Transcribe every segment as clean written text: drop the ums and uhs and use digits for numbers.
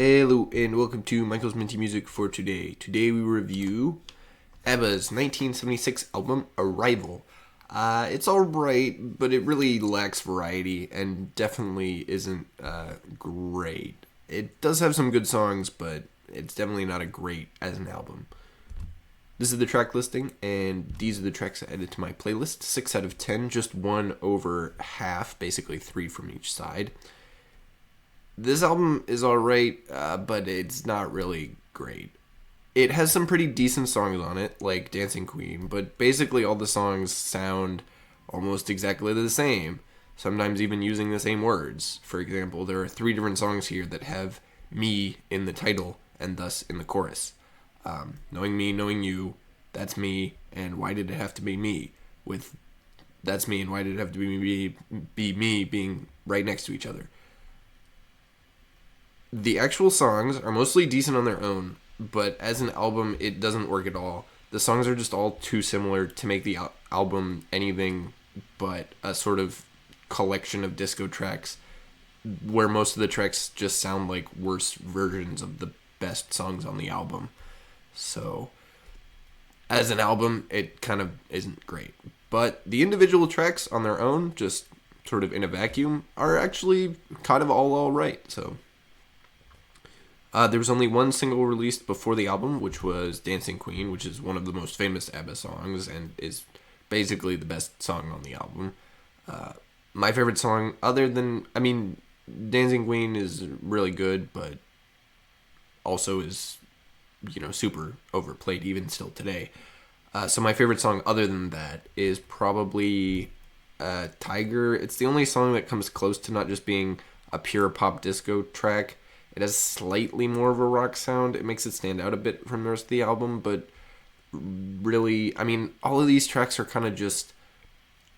Hello and welcome to Michael's Minty Music for today. Today we review ABBA's 1976 album, Arrival. It's alright, but it really lacks variety and definitely isn't great. It does have some good songs, but it's definitely not a great as an album. This is the track listing, and these are the tracks I added to my playlist. 6 out of 10, just one over half, basically 3 from each side. This album is alright, but it's not really great. It has some pretty decent songs on it, like Dancing Queen, but basically all the songs sound almost exactly the same, sometimes even using the same words. For example, there are 3 different songs here that have me in the title and thus in the chorus. Knowing me, knowing you, that's me, and why did it have to be me? With that's me and why did it have to be me being right next to each other. The actual songs are mostly decent on their own, but as an album, it doesn't work at all. The songs are just all too similar to make the album anything but a sort of collection of disco tracks, where most of the tracks just sound like worse versions of the best songs on the album. So, as an album, it kind of isn't great. But the individual tracks on their own, just sort of in a vacuum, are actually kind of all right, so... there was only one single released before the album, which was Dancing Queen, which is one of the most famous ABBA songs and is basically the best song on the album. My favorite song, Dancing Queen is really good, but also is, super overplayed even still today. So my favorite song other than that is probably Tiger. It's the only song that comes close to not just being a pure pop disco track. It has slightly more of a rock sound. It makes it stand out a bit from the rest of the album, but really, all of these tracks are kind of just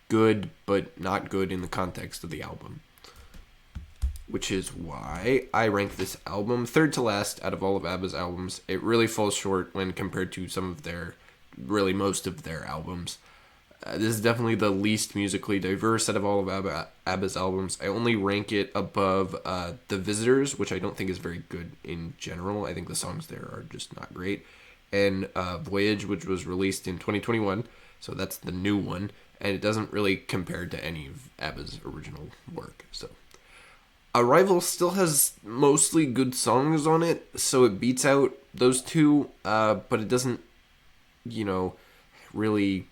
good, but not good in the context of the album. Which is why I rank this album third to last out of all of ABBA's albums. It really falls short when compared to most of their albums. This is definitely the least musically diverse out of all of ABBA's albums. I only rank it above The Visitors, which I don't think is very good in general. I think the songs there are just not great. And Voyage, which was released in 2021, so that's the new one. And it doesn't really compare to any of ABBA's original work. So Arrival still has mostly good songs on it, so it beats out those two, but it doesn't, really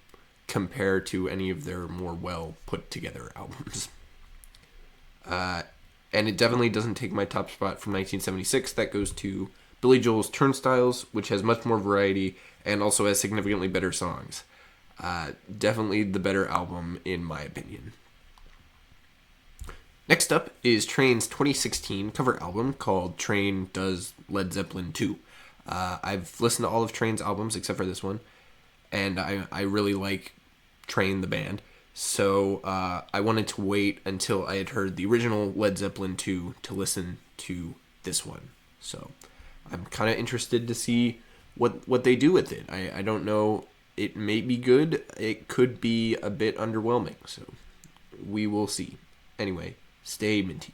compare to any of their more well put together albums. And it definitely doesn't take my top spot from 1976. That goes to Billy Joel's Turnstiles, which has much more variety and also has significantly better songs. Definitely the better album in my opinion. Next up is Train's 2016 cover album called Train Does Led Zeppelin II. I've listened to all of Train's albums except for this one, and I really like Train the band, so I wanted to wait until I had heard the original Led Zeppelin II to listen to this one. So I'm kind of interested to see what they do with it. I don't know. It may be good. It could be a bit underwhelming, so we will see. Anyway, stay minty.